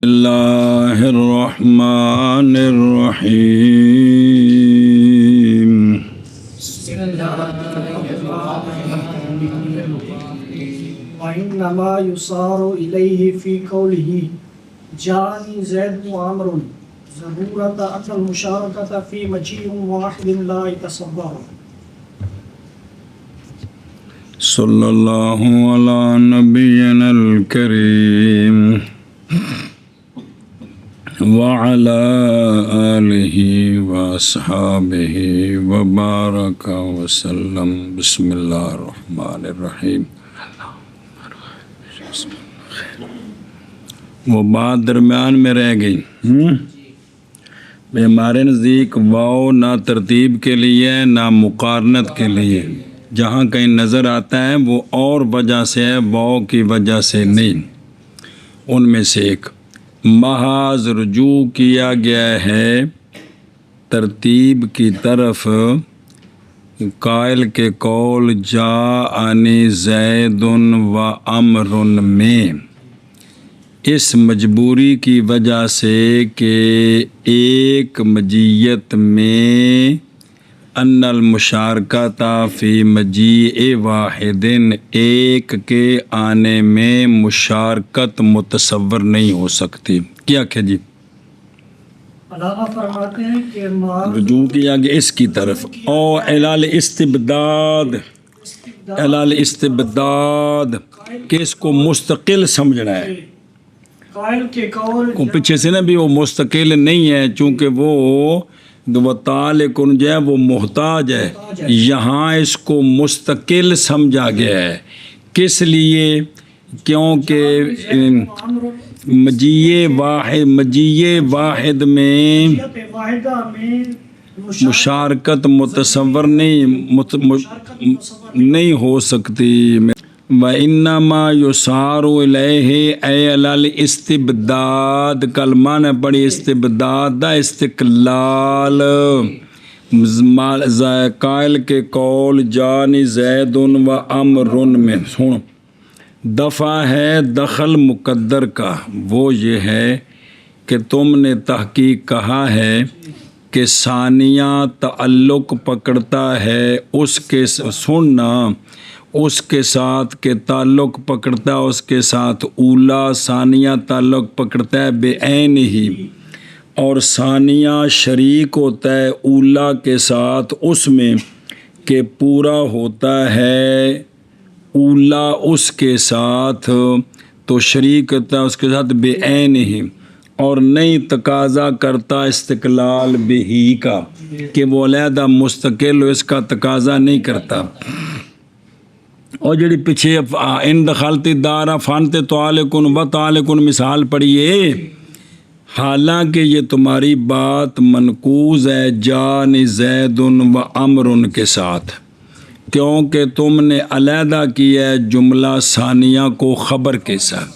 اللہ الرحمن الرحیم وَإِنَّمَا يُصَارُ إِلَيْهِ فِي قَوْلِهِ جَاءَنِي زَيْدٌ وَعَمْرٌ ضرورة أن المشاركة في مجيء واحد لا يتصور. صلی اللہ علی نبینا الکریم وعلى آلہ واصحابہ وبارک وسلم. بسم اللہ الرحمن الرحیم. وہ بات درمیان میں رہ گئی. ہمارے نزدیک واو نہ ترتیب کے لیے نہ مقارنت کے لیے. جہاں کہیں نظر آتا ہے وہ اور وجہ سے ہے، واو کی وجہ سے نہیں. ان میں سے ایک محض رجوع کیا گیا ہے ترتیب کی طرف قائل کے قول جاءنی زید و عمر میں، اس مجبوری کی وجہ سے کہ ایک مجیت میں ان المشارکۃ فی مجیء واحد، ایک کے آنے میں مشارکت متصور نہیں ہو سکتی. کیا کہ جی علامہ فرماتے ہیں کہ رجوع کیا گیا اس کی طرف او علال استبداد، علال استبداد کہ اس کو مستقل سمجھنا ہے. قائل کے قول کو پیچھے سے نا بھی وہ مستقل نہیں ہے، چونکہ وہ تعلق جو ہے وہ محتاج ہے. یہاں اس کو مستقل سمجھا گیا ہے. کس لیے؟ کیونکہ مجیء واحد میں مشارکت متصور نہیں ہو سکتی. وَإِنَّمَا يُصَارُ إِلَيْهِ أَيْ عَلَى الْاِسْتِبْدَادِ. کلمہ نے پڑھی استبداد دا استقلال. قائل کے قول جانی زید و عمر میں سن دفع ہے دخل مقدر کا. وہ یہ ہے کہ تم نے تحقیق کہا ہے کہ ثانیہ تعلق پکڑتا ہے اس کے سننا اس کے ساتھ کے تعلق پکڑتا ہے اس کے ساتھ اولا. ثانیہ تعلق پکڑتا ہے بے عین ہی، اور ثانیہ شریک ہوتا ہے اولا کے ساتھ اس میں کہ پورا ہوتا ہے اولا اس کے ساتھ، تو شریک ہوتا ہے اس کے ساتھ بے عین ہی، اور نہیں تقاضا کرتا استقلال بہی کا کہ وہ علیحدہ مستقل ہو، اس کا تقاضا نہیں کرتا. اور جڑی پیچھے ان دخلتی دارا فانتے تعلقن و تعلقن مثال پڑھیے، حالانکہ یہ تمہاری بات منقوض ہے جان زید و عمر کے ساتھ، کیونکہ تم نے علیحدہ کیا ہے جملہ ثانیہ کو خبر کے ساتھ.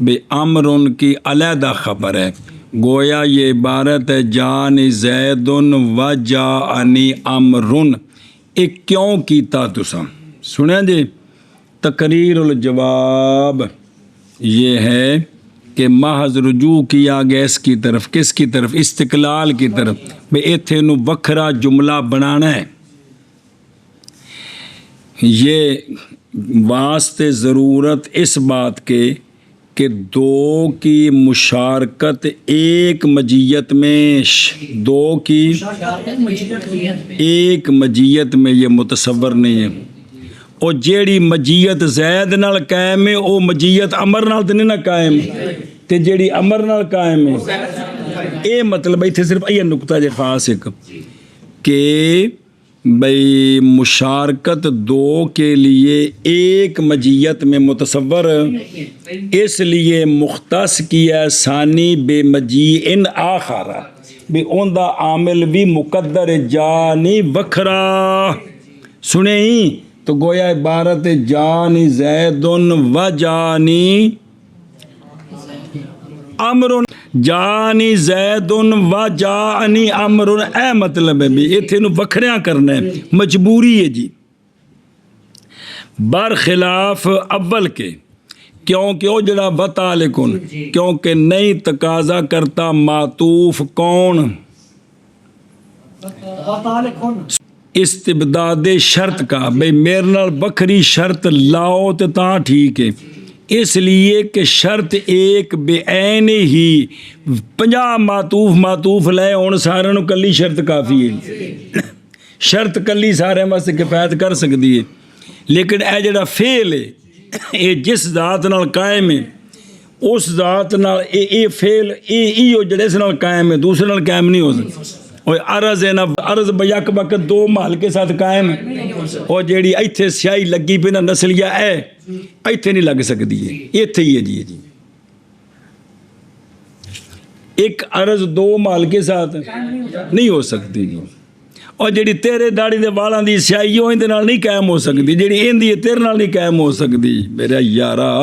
بے عمر کی علیحدہ خبر ہے. گویا یہ عبارت ہے جان زید و جانی عمر. ایک کیوں کیتا تساں سنیں جی. تقریر الجواب یہ ہے کہ محض رجوع کیا گیا اس کی طرف. کس کی طرف؟ استقلال کی طرف. بے ایتھے نو وکھرا جملہ بنانا ہے. یہ واسطے ضرورت اس بات کے کہ دو کی مشارکت ایک مجیت میں ایک مجیت میں یہ متصور نہیں ہے. اور جیڑی مجیت زید نال قائم ہے وہ مجیت عمر نال تے نہیں نہ قائم، تے جیڑی عمر نال قائم ہے اے مطلب ایتھے صرف یہ نقطہ جے خاص ایک کہ بھئی مشارکت دو کے لیے ایک مجیت میں متصور، اس لیے مختص کیا ثانی بے مجیء آخر، بے اون دا عامل بھی مقدر جانی وکھرا. سنیں ہی تو گویا عبارت جانی زید و جانی عمر، جانی زید و جانی عمر، اے مطلب ہے بھی اتھے نو وکھریاں کرنا ہے، مجبوری ہے جی. برخلاف اول کے کیونکہ وہ جڑا بطالکن کیونکہ نہیں تقاضا کرتا معطوف کون وطالکن استبداد شرط کا بھئی میرے نال بکھری شرط لاؤ تو تاں ٹھیک ہے اس لیے کہ شرط ایک بے عین ہی 50 معطوف لے ہون سارے نو کلی شرط کافی ہے شرط کلی سارے واسطے کفایت کر سکتی ہے لیکن اے جڑا فعل ہے یہ جس ذات نال قائم ہے اس ذات نال اے فعل ایو جڑے اس نال قائم ہے دوسرے نال قائم نہیں ہو سکتا اور عرض ہے نا عرض بیک وقت دو محل کے ساتھ قائم ہے اور جیڑی ایتھے سیاہی لگی پہ نا نسلیہ ہے ایتھے نہیں لگ سکتی ہے ایتھے ہی ہے جی ایک عرض دو محل کے ساتھ نہیں ہو سکتی جی اور جیڑی تیرے داڑھی دے والاں دی سیاہی وہ اندے نال نہیں قائم ہو سکتی جیڑی اندی ہے تیرے نال نہیں قائم ہو سکتی میرا یارا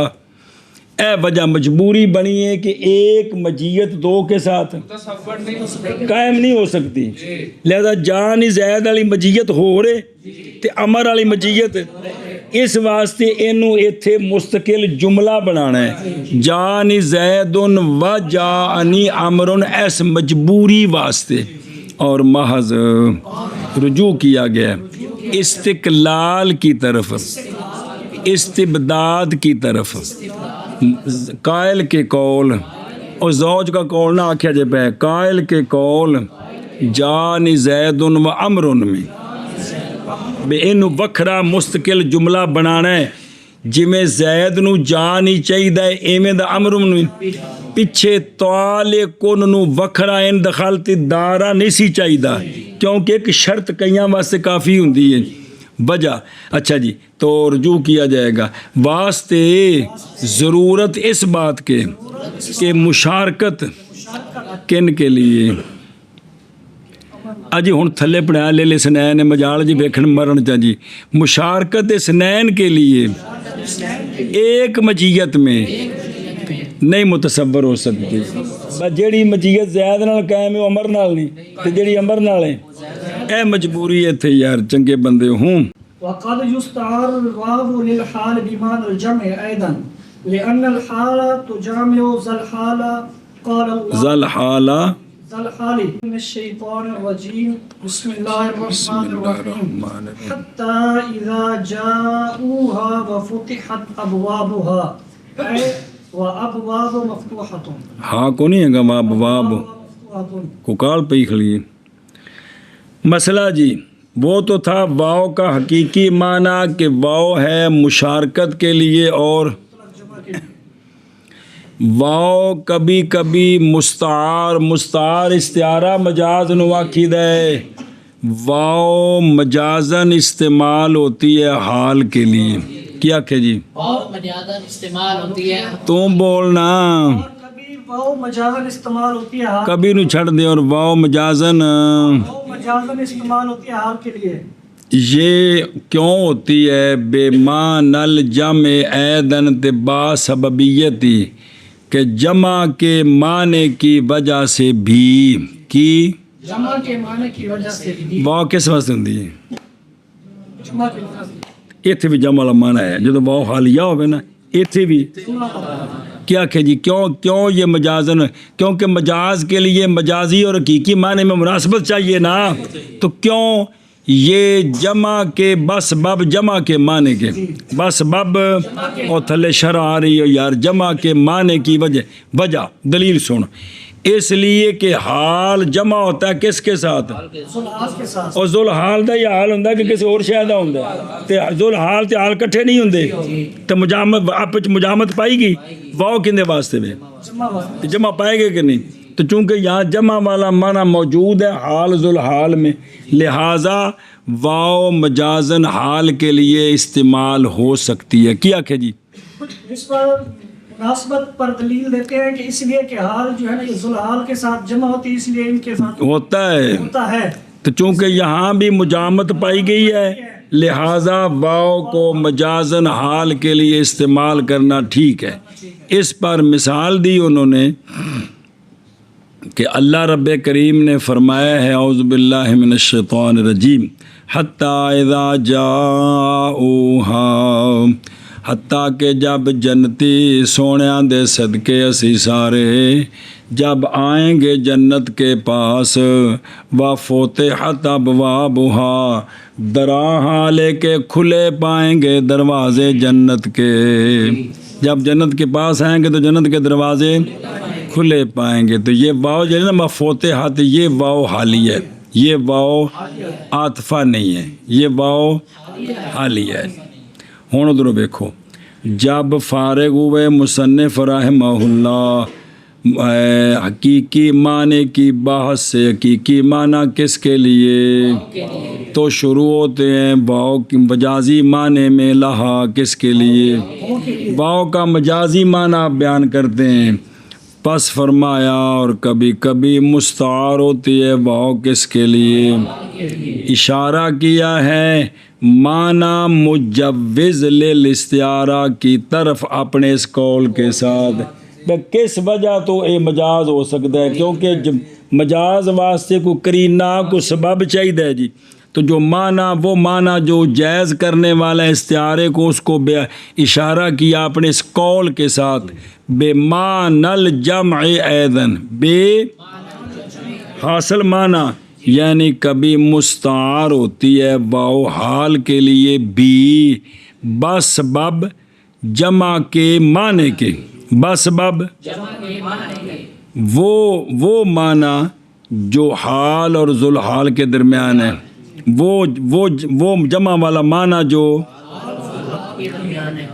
اے وجہ مجبوری بنی ہے کہ ایک مجیت دو کے ساتھ قائم نہیں ہو سکتی لہذا جان زید والی مجیت ہو رہے تے امر والی مجیت اس واسطے اینو ایتھے مستقل جملہ بنانا ہے جان زید و جانی امرن اس مجبوری واسطے اور محض رجوع کیا گیا استقلال کی طرف استبداد کی طرف قائل کے قول اور زوج کا قول نہ آکھیا جائے پہ قائل کے قول جان زید و امرن میں بے انو وکھرا مستقل جملہ بنانا ہے جمیں زید نو جان ہی چاہیدہ ہے ایمیں دا امرن نو پیچھے طالقن نو وکھرا ان دخلتی دارہ نہیں سی چاہیدہ کیونکہ ایک شرط کئیاں واسطے کافی ہوندی ہے وجہ اچھا جی تو رجوع کیا جائے گا واسطے ضرورت اس بات کے کہ مشارکت کن کے لیے اجی ہن تھلے پڑھایا لے سنین مجال جی ویکھن مرن چا جی مشارکت سنین کے لیے ایک مجیت میں نہیں متصور ہو سکتی جیڑی مجیت زید نال قائم ہے عمر نال نہیں تے جیڑی عمر نال ہے اے مجبوری ہے تھے یار چنگے بندے ہوں وقد يستعار الواو للحال بمعنى الجمع ايضا لان الحال تجامع ذا الحال قال الله ذا الحال من الشيطان الرجيم بسم الله الرحمن الرحيم حتى اذا جاءوها وفتحت ابوابها اي وابواب مفتوحه ہاں کو نہیں ہے گا ابواب کو کال پہ کھڑی مسئلہ جی وہ تو تھا واو کا حقیقی معنی کہ واو ہے مشارکت کے لیے اور واو کبھی کبھی مستعار استعارہ مجاز نواقید ہے واو مجازن استعمال ہوتی ہے حال کے لیے کیا کہ جی واو مجازن استعمال ہوتی ہے تم بولنا واو مجازن استعمال ہوتی ہے حال کبھی نو چھڑ دے اور واو مجازن استعمال ہوتی ہے حال کے لیے یہ کیوں ہوتی ہے بے مان الجمع ایدن تبا سببیتی کہ جمع کے معنی کی وجہ سے بھی کی جمع کے معنی کی وجہ سے بھی واو کس واسطے ہوندی ہے جمع کے وجہ سے ایتھے بھی جمع والا معنی ہے جب واو حالیہ ہوئے نا ایتھے بھی کیا کہ جی کیوں یہ مجازن کیونکہ مجاز کے لیے مجازی اور حقیقی معنی میں مناسبت چاہیے نا تو کیوں یہ جمع کے بس بب جمع کے معنی کے بس بب اور تھلے شرع آ رہی ہے یار جمع کے معنی کی وجہ دلیل سن اس لیے کہ حال جمع ہوتا ہے کس کے ساتھ اور ذل حال دا یہ حال ہوندا کہ کسی اور شے دا ہوندا تے ذل حال تے حال کٹھے نہیں ہوندے تے مجامت آپس مجامت پائی گی واو کندے واسطے میں جمع پائے گے کہ نہیں تو چونکہ یہاں جمع والا معنی موجود ہے حال ذل حال میں لہٰذا واو مجازن حال کے لیے استعمال ہو سکتی ہے کیا کہ جی اس پر مناسبت پر دلیل دیتے ہیں کہ اس لیے کہ حال جو ہے نا یہ ذل حال کے ساتھ جمع ہوتی ہے اس لیے ان کے ساتھ ہوتا ہے تو چونکہ یہاں بھی مجامت پائی گئی ہے لہٰذا واو کو مجازن حال کے لیے استعمال کرنا ٹھیک ہے اس پر مثال دی انہوں نے کہ اللہ رب کریم نے فرمایا ہے اعوذ باللہ من الشیطان الرجیم حتی اذا جاؤوہا حتیٰ کہ جب جنتی سونیاں دے صدقے اسی سارے جب آئیں گے جنت کے پاس وفتحت ابوابها دراہا لے کے کھلے پائیں گے دروازے جنت کے. جب جنت کے پاس آئیں گے تو جنت کے دروازے کھلے پائیں گے. تو یہ واو جو ہے نا وفتحت، یہ واو حالیہ ہے، یہ واو عاطفہ نہیں ہے، یہ واو حالیہ ہے. ہوں ادھر دیکھو، جب فارغ ہوئے مصنف رحمہ اللہ حقیقی معنی کی بحث سے، حقیقی معنی کس کے لیے، تو شروع ہوتے ہیں واو کی مجازی معنی میں لہا کس کے لیے، واو کا مجازی معنی آپ بیان کرتے ہیں. پس فرمایا اور کبھی کبھی مستعار ہوتی ہے واو کس کے لیے، اشارہ کیا ہے معنی مجوز للاستعارہ کی طرف اپنے اس قول کے ساتھ. کس وجہ تو اے مجاز ہو سکتا ہے، کیونکہ جب مجاز واسطے کو کرینہ کو سبب چاہیے جی. تو جو معنی وہ معنی جو جائز کرنے والا استعارے کو اس کو اشارہ کیا اپنے اس قول کے ساتھ بے معنی الجمع ایدن، بے حاصل معنی یعنی کبھی مستعار ہوتی ہے واو حال کے لیے بھی بسبب جمع کے معنی کے، بسبب وہ معنی جو حال اور ذوالحال کے درمیان ہے، وہ جمع والا معنی جو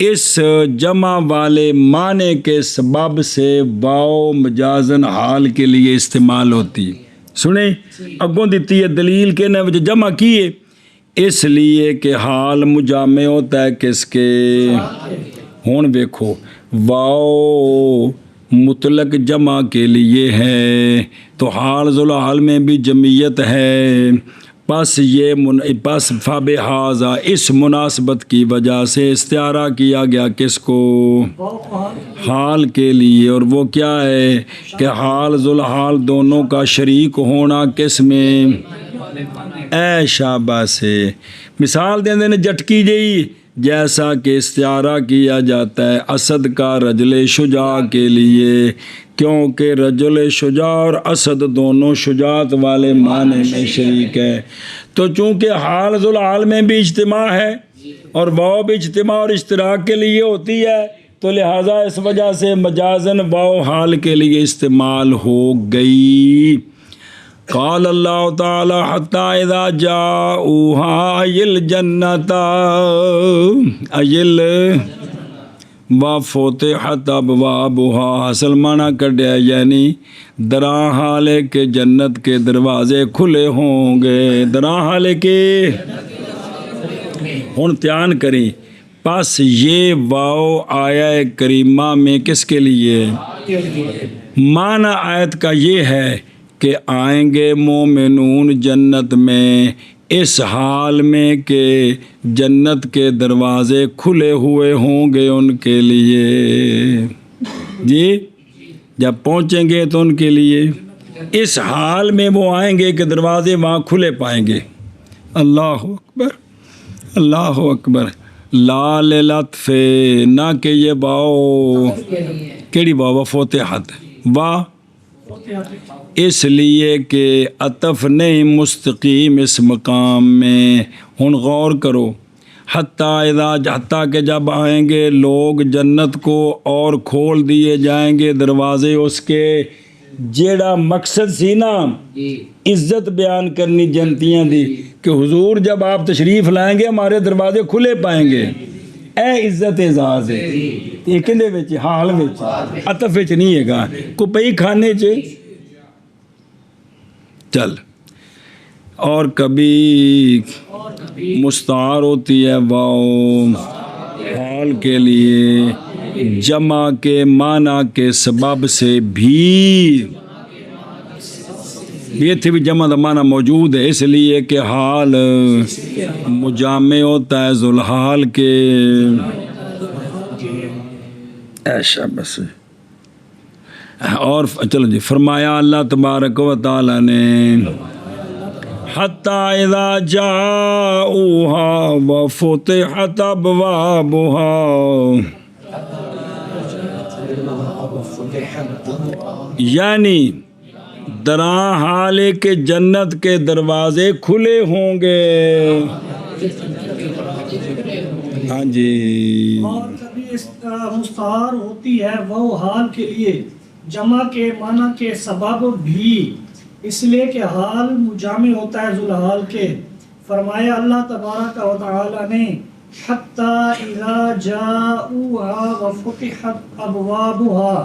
اس جمع والے معنی کے سبب سے واو مجازن حال کے لیے استعمال ہوتی. سنیں اگوں دیتی ہے دلیل کے نہ وجہ جمع کیے اس لیے کہ حال مجامع ہوتا ہے کس کے. ہون دیکھو واو مطلق جمع کے لیے ہے تو حال ذوالحال میں بھی جمعیت ہے. پس پس فبہذا اس مناسبت کی وجہ سے استعارہ کیا گیا کس کو، حال کے لیے. اور وہ کیا ہے کہ حال ذوالحال دونوں کا شریک ہونا کس میں، اے شابہ سے. مثال دیں دیں جٹکی جئی جیسا کہ استعارہ کیا جاتا ہے اسد کا رجل شجاع کے لیے، کیونکہ رجل شجاع اور اسد دونوں شجاعت والے معنی میں شریک ہے. تو چونکہ حال ذوالحال میں بھی اجتماع ہے اور واو بھی اجتماع اور اشتراک کے لیے ہوتی ہے، تو لہٰذا اس وجہ سے مجازن واو حال کے لیے استعمال ہو گئی. قال اللہ تعالی حتی اذا جاؤوها الجنت ایل وفتحت ابوابها حاصل معنی کڈیا یعنی دراں حالے کے جنت کے دروازے کھلے ہوں گے، دراں حالے کے. ہن دھیان کریں پس یہ واو آیا کریمہ میں کس کے لیے، معنی آیت کا یہ ہے کہ آئیں گے مومنون جنت میں اس حال میں کہ جنت کے دروازے کھلے ہوئے ہوں گے ان کے لیے. جی جب پہنچیں گے تو ان کے لیے اس حال میں وہ آئیں گے کہ دروازے وہاں کھلے پائیں گے. اللہ اکبر اللہ اکبر. لال لطف نہ کہ یہ واو کیڑی واو فتحت واہ اس لیے کہ عطف نہیں مستقیم اس مقام میں. ہن غور کرو حتیٰ کہ جب آئیں گے لوگ جنت کو اور کھول دیے جائیں گے دروازے اس کے. جیڑا مقصد سی نا عزت بیان کرنی جنتیاں دی کہ حضور جب آپ تشریف لائیں گے ہمارے دروازے کھلے پائیں گے، اے عزت اعزاز ہے. یہ کہندے وچ حال وچ عطف وچ نہیں ہے گا کو پئی کھانے چ چل. اور کبھی مستعار ہوتی ہے واو حال کے لیے جمع کے معنی کے سبب سے بھی، یہ تھی بھی جمع دا معنی موجود ہے اس لیے کہ حال مجامع ہوتا ہے ذوالحال کے. ایشا بس. اور چلو جی فرمایا اللہ تبارک و تعالی نے حتی اذا جاؤوها وفتحت ابوابها، یعنی دراں حال ہے کہ جنت کے دروازے کھلے ہوں گے. ہاں جی. اور کبھی اس طرح مستعار ہوتی ہے وہ حال کے لیے جمع کے معنی کے سبب بھی، اس لیے کہ حال مجامع ہوتا ہے ذوالحال کے. فرمایا اللہ تبارک و تعالی نے حتی اذا جاؤوها وفتحت ابوابها،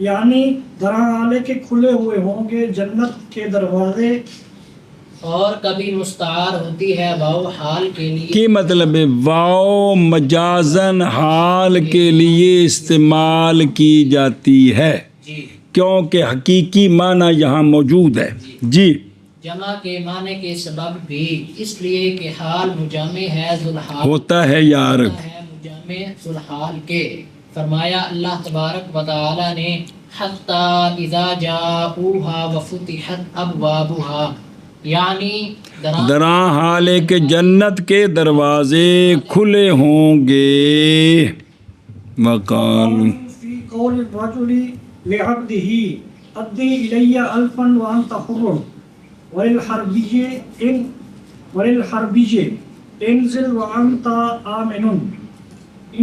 یعنی دراں حالے کے کھلے ہوئے ہوں گے جنت کے دروازے. اور کبھی مستعار ہوتی ہے واو حال کے لیے. کی مطلب ہے واؤ مجازن حال کے لیے استعمال کی جاتی ہے جی. کیونکہ حقیقی معنی یہاں موجود ہے. جی. جمع کے معنی کے سبب بھی، اس لیے کہ حال مجامع ہے ذوالحال ہوتا ہے یار. ہے مجامع ذوالحال کے. فرمایا اللہ تبارک و تعالی نے حتی اذا جاؤوها وفتحت ابوابها، یعنی دراں حال ہے کہ جنت کے دروازے کھلے ہوں گے. وقال فی قول الرجل لعبده ادی الی الفا وانت حر، وللحربی انزل وانت آمن.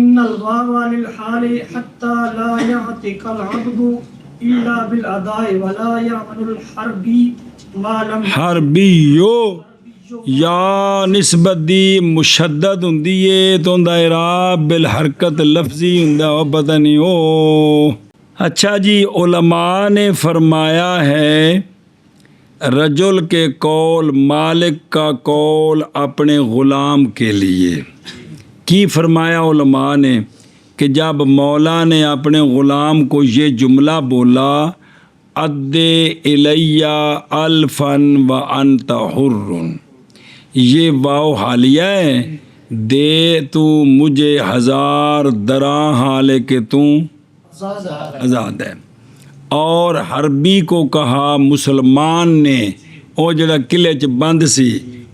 ان الواو للحال حتى لا يعتق العبد الا بالاداء ولا يعمل الحربی ما لم حربیو یا نسبت دی مشدد ہوندی ہے تو دا اعراب بالحرکت لفظی ہوندا او پتہ نہیں او. اچھا جی، علماء نے فرمایا ہے رجل کے قول مالک کا قول اپنے غلام کے لیے. کی فرمایا علماء نے کہ جب مولا نے اپنے غلام کو یہ جملہ بولا ادے الیہ الفن و انت حر، یہ واو حالیہ ہے، دے تو مجھے 1000 دراں حالے کہ تو آزاد ہے. اور حربی کو کہا مسلمان نے، او جڑا قلعے چ بند سی،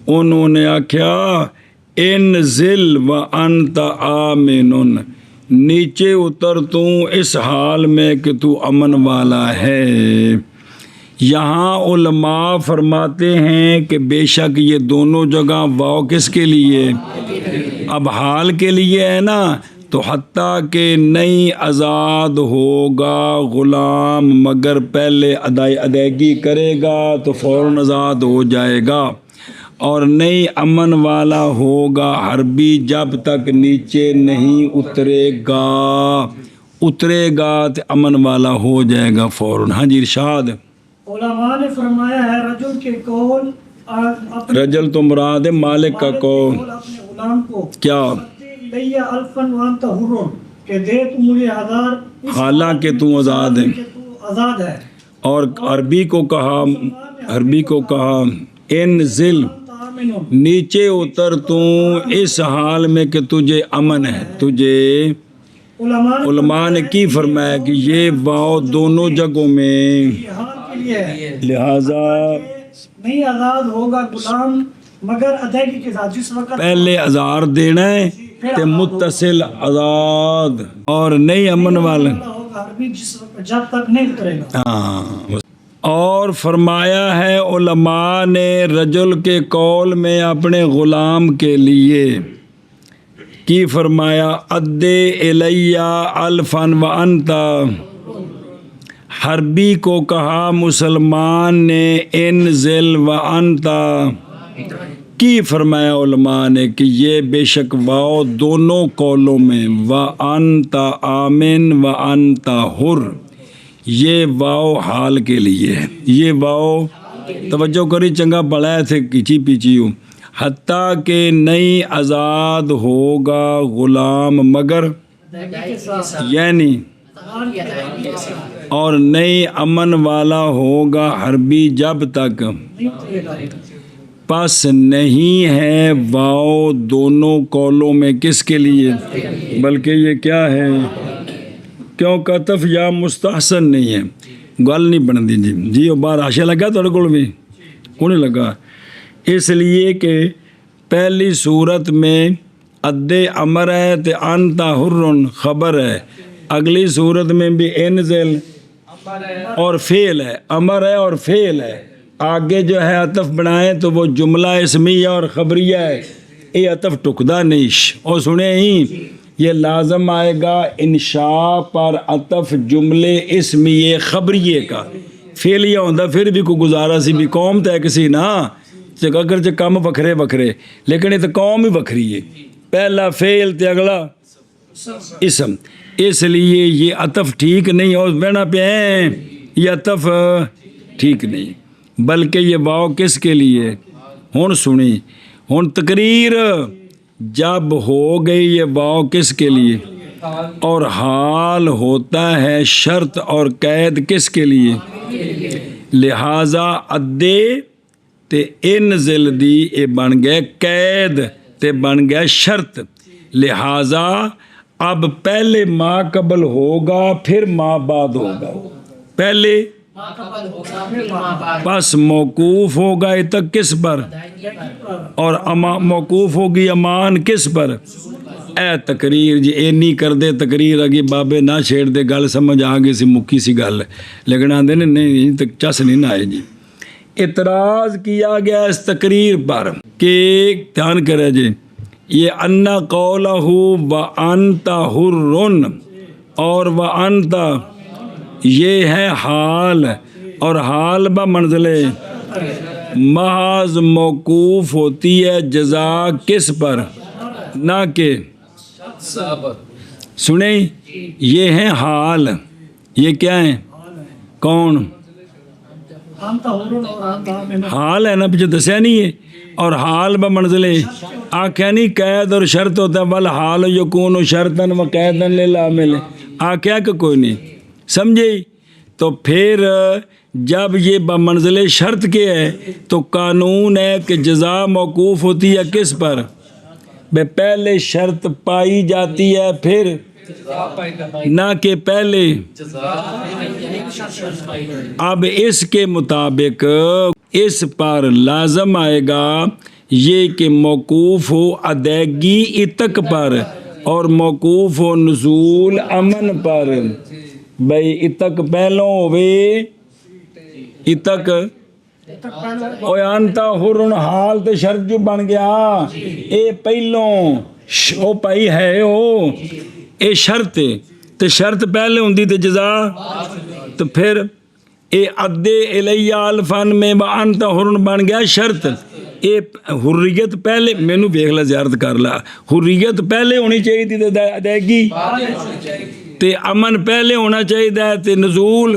انہوں نے آکھیا انزل و انت آمن، نیچے اتر تو اس حال میں کہ تو امن والا ہے. یہاں علماء فرماتے ہیں کہ بے شک یہ دونوں جگہ واو کس کے لیے؟ اب حال کے لیے ہے نا، تو حتیٰ کہ نہیں آزاد ہوگا غلام مگر پہلے ادائیگی کرے گا تو فوراً آزاد ہو جائے گا، اور نہیں امن والا ہوگا حربی جب تک نیچے نہیں اترے گا تو امن والا ہو جائے گا فوراً. ہاں جی ارشاد. علماء نے فرمایا ہے رجل کے قول رجل تو مراد ہے مالک کا قول. اپنے غلام کو کیا؟ الیہ الفن وانت حر، کہ دے تو مجھے 1000 حالانکہ تو آزاد ہے. کہ تو آزاد ہے. اور عربی کو کہا انزل، نیچے اتر تو اس حال میں کہ تجھے امن ہے. تجھے علماء نے کی فرمایا کہ یہ واو دونوں جگہوں میں حال کے لیے ہے، لہذا نہیں آزاد ہوگا غلام مگر ادائیگی کے ساتھ. جس وقت پہلے 1000 دینا ہے تے متصل آزاد، اور نہیں امن والا ہوگا عربی جس وقت جب تک نہیں کرے گا. ہاں. اور فرمایا ہے علماء نے رجل کے قول میں اپنے غلام کے لیے کی فرمایا ادے الیہ الفن و انت، حربی کو کہا مسلمان نے انزل و انت، کی فرمایا علماء نے کہ یہ بے شک واو دونوں قولوں میں و انت آمن و انت حر، یہ واو حال کے لیے ہے. یہ واو توجہ کری چنگا پڑھایا تھے کچی پیچی ہو. حتیٰ کہ نہیں آزاد ہوگا غلام مگر یعنی اور نہیں امن والا ہوگا حربی جب تک. پس نہیں ہے واو دونوں قولوں میں کس کے لیے، بلکہ یہ کیا ہے؟ کیوں کتف یا مستحسن نہیں ہے، گل نہیں بن دی. جی وہ باہر آشا لگا تھوڑے کو بھی کو نہیں لگا. اس لیے کہ پہلی صورت میں اد امر ہے تو انت حر خبر ہے، اگلی صورت میں بھی انزل اور فعل ہے، امر ہے اور فعل ہے، آگے جو ہے عطف بنائیں تو وہ جملہ اسمیہ اور خبریہ ہے، یہ عطف ٹکدا نہیں۔ اور سنیں ہی یہ لازم آئے گا انشاء پر عطف جملے اسمیہ خبریہ کا، فعلیہ ہوندہ پھر بھی کوئی گزارا سی بھی قوم تے کسی نا اگرچہ کم وکھرے وکھرے لیکن یہ تو قوم ہی وکھری ہے، پہلا فعل تے اگلا اسم، اس لیے یہ عطف ٹھیک نہیں اور بہنا پہ ہیں یہ عطف ٹھیک نہیں، بلکہ یہ واو کس کے لیے؟ ہن سنیں، ہن تقریر جب ہو گئی یہ واو کس کے لیے؟ اور حال ہوتا ہے شرط اور قید کس کے لیے؟ لہذا ادے تے انزل دی اے بن گئے قید تے بن گیا شرط، لہذا اب پہلے ما قبل ہوگا پھر ما بعد ہوگا، پہلے پس موقوف ہوگا یہ تک کس پر؟ اور موقوف ہوگی امان کس پر؟ اے تقریر جی اے نہیں کر دے تقریر اگی بابے نہ چھیڑ دے گل سمجھ آ گئی سی مکی سی گل، لیکن آدھے نے نہیں تک چس نہیں نہ آئے جی۔ اعتراض کیا گیا اس تقریر پر کہ دھیان کرے جی یہ انا قولہ وانت حر اور وانت یہ ہے حال، اور حال بمنزلے محض موقوف ہوتی ہے جزا کس پر؟ نہ کہ سنیں یہ ہے حال، یہ کیا ہے؟ کون حال ہے نا پیچھے دسیا نہیں ہے، اور حال بمنزلے آکھیا نہیں قید اور شرط ہوتا ہے بل حال یکون شرطن و قیدن للعامل، آکھیا کہ کوئی نہیں سمجھے؟ تو پھر جب یہ بمنزل شرط کے ہے تو قانون ہے کہ جزا موقوف ہوتی ہے کس پر؟ بے پہلے شرط پائی جاتی ہے پھر نہ کہ پہلے، اب اس کے مطابق اس پر لازم آئے گا یہ کہ موقوف ہو ادائیگی اتک پر اور موقوف ہو نزول امن پر، بھئی اتک پہلوں ہوئے اتک اوے انتا حرن حال تے شرط جو بن گیا اے پہلوں او پائی ہے او اے شرط تے شرط پہلے ہوندی تے جزا، تو پھر اے ادے الیہ الفن میں انتا حرن بن گیا شرط، اے حریت پہلے مینوں ویکھ لا زیارت کر لا، حریت پہلے ہونی چاہیے تھی تے ادائیگی تے امن پہلے ہونا چاہیے تے نزول،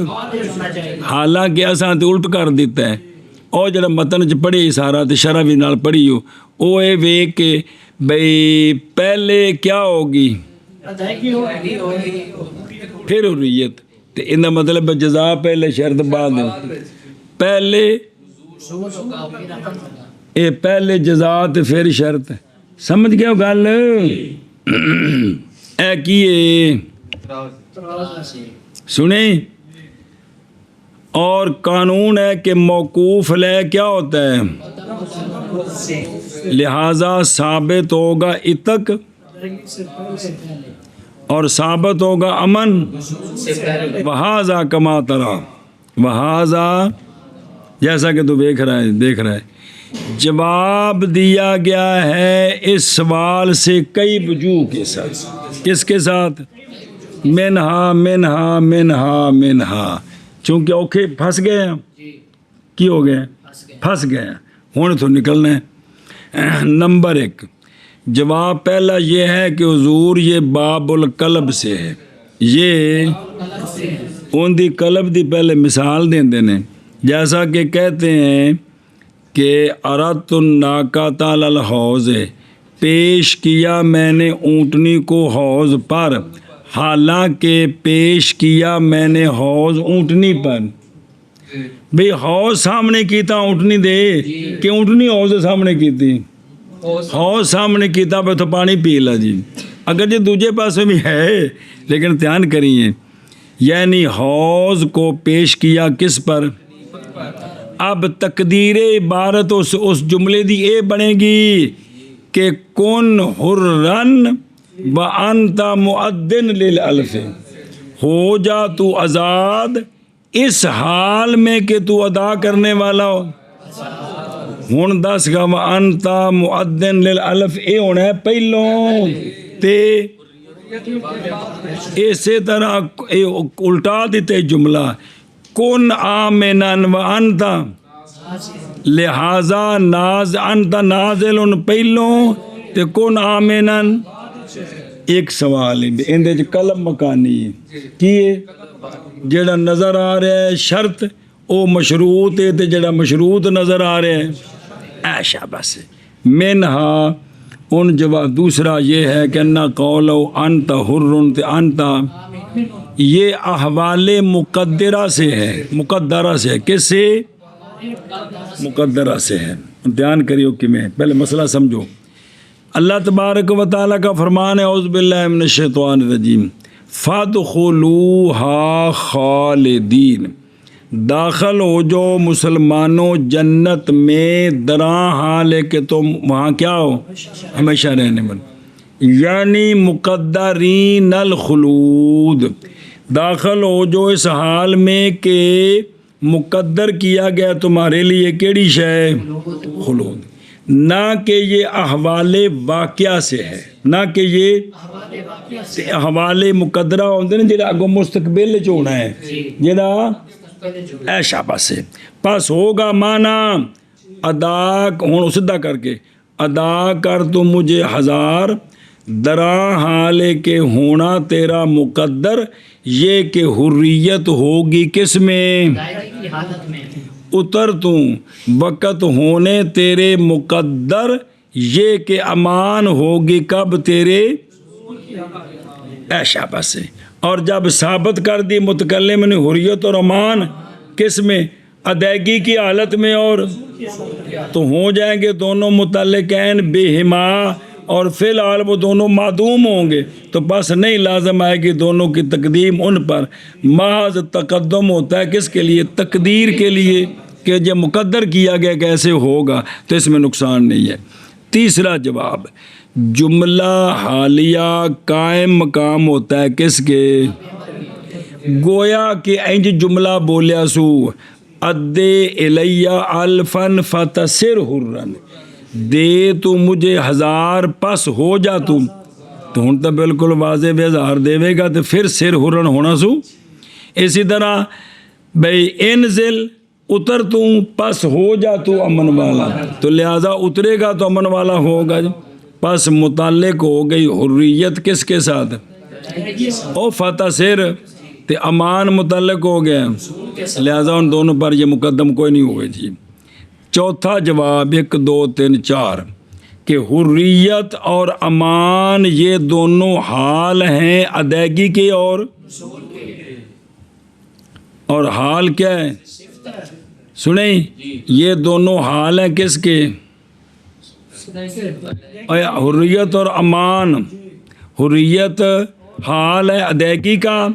حالانکہ اساں تے الٹ کر دیتا ہے، او جڑا متن چ پڑھی سارا تے شرح بھی نال پڑھی ہو او اے ویکھ کے بھئی پہلے کیا ہوگی پھر حریت، تے ان دا مطلب جزا پہلے شرط بعد پہلے اے پہلے جزا تے پھر شرط، سمجھ گئے ہو گل؟ اے کیے سنیں، اور قانون ہے کہ موقوف لے کیا ہوتا ہے، لہذا ثابت ہوگا اتک اور ثابت ہوگا امن، وہذا کما ترا، وہذا جیسا کہ تو دیکھ رہا ہے، جواب دیا گیا ہے اس سوال سے کئی وجوہ کے ساتھ، کس کے ساتھ؟ منہا منہا منہا منہا، چونکہ اوکھے پھنس گئے ہیں، کی ہو گئے پھنس گئے ہیں، ہونے تو نکلنا ہے۔ نمبر 1 جواب پہلا یہ ہے کہ حضور یہ باب القلب سے ہے، یہ ان دی قلب دی پہلے مثال دیں دینے، جیسا کہ کہتے ہیں کہ اردت الناقۃ علی الحوض، پیش کیا میں نے اونٹنی کو حوض پر، حالانکہ پیش کیا میں نے حوض اونٹنی پر، بھئی حوض سامنے کیتا اونٹنی دے کہ اونٹنی حوض سامنے کیتی، حوض سامنے کیتا پہ تو پانی پی لا جی، اگر جی دوجے پاسے بھی ہے لیکن دھیان کریے، یعنی حوض کو پیش کیا کس پر؟ اب تقدیر عبارت اس جملے دی اے بنے گی کہ کن حرن وانت مؤذن للالف، ہو جا تو آزاد اس حال میں کہ تو ادا کرنے والا ہو. ہن دس گا وانت مؤذن للالف، اے ہونا ہے پہلوں تے اسی طرح اے الٹا دیتے جملہ کن آمنن وانت، لہذا انت نازل پہلوں تے کن آمنن. ایک سوال ہے اندے چ قلم مکانی ہے کی ہے؟ جڑا نظر آ رہا ہے شرط او مشروط ہے تے جڑا مشروط نظر آ رہا ہے ایشا بس منہا. ان جواب دوسرا یہ ہے کہ نہ قولو انت حرن تے انت، یہ احوال مقدرہ سے ہے، مقدرہ سے ہے. کس سے؟ مقدرہ سے ہے. دھیان کریو کہ میں پہلے مسئلہ سمجھو. اللہ تبارک و تعالیٰ کا فرمان ہے اعوذ باللہ من الشیطان الرجیم فادخلوها خالدین، داخل ہو جو مسلمانوں جنت میں دراں حال ہے کہ تم وہاں کیا ہو ہمیشہ رہنے والے، یعنی مقدرین الخلود. داخل ہو جو اس حال میں کہ مقدر کیا گیا تمہارے لیے کیڑی شے؟ خلود. نہ کہ یہ احوال واقعہ سے ہے، نہ کہ یہ احوال مقدرہ ہوندے نے جڑا اگوں مستقبل چ ہونا ہے، جڑا ایشا پاس ہے. پس ہوگا مانا ادا، ہوں سدھا کر کے ادا کر تو مجھے ہزار دراں حال کہ ہونا تیرا مقدر، یہ کہ حریت ہوگی کس میں؟ اتر تو وقت ہونے تیرے مقدر، یہ کہ امان ہوگی کب تیرے ایشا بس. اور جب ثابت کر دی متکلم نے حریت اور امان کس میں؟ ادائیگی کی حالت میں، اور تو ہو جائیں گے دونوں متعلقین بہما، اور فی الحال وہ دونوں معدوم ہوں گے تو بس نہیں لازم آئے گی دونوں کی تقدیم ان پر. محض تقدم ہوتا ہے کس کے لیے؟ تقدیر کے لیے، کہ جب مقدر کیا گیا کیسے ہوگا تو اس میں نقصان نہیں ہے. تیسرا جواب، جملہ حالیہ قائم مقام ہوتا ہے کس کے؟ گویا کہ انج جملہ بولیا سو ادے الیہ الفن فتصر حرن، دے تو مجھے ہزار پس ہو جا تم، تو ہن تو بالکل واضح بے ہزار دے گا تو پھر سر حرن ہونا سو. اسی طرح بھئی انزل اتر تو پس ہو جا تو امن والا، تو لہذا اترے گا تو امن والا ہوگا. پس متعلق ہو گئی حریت کس کے ساتھ؟ او فتح سر تے امان متعلق ہو گیا، لہذا ان دونوں پر یہ مقدم کوئی نہیں ہوئے جی. چوتھا جواب 1 2 3 4 کہ حریت اور امان یہ دونوں حال ہیں ادائیگی کے، اور حال کیا ہے؟ سنیں یہ دونوں حال ہیں کس کے؟ حریت اور امان. حریت حال ہے ادائیگی کا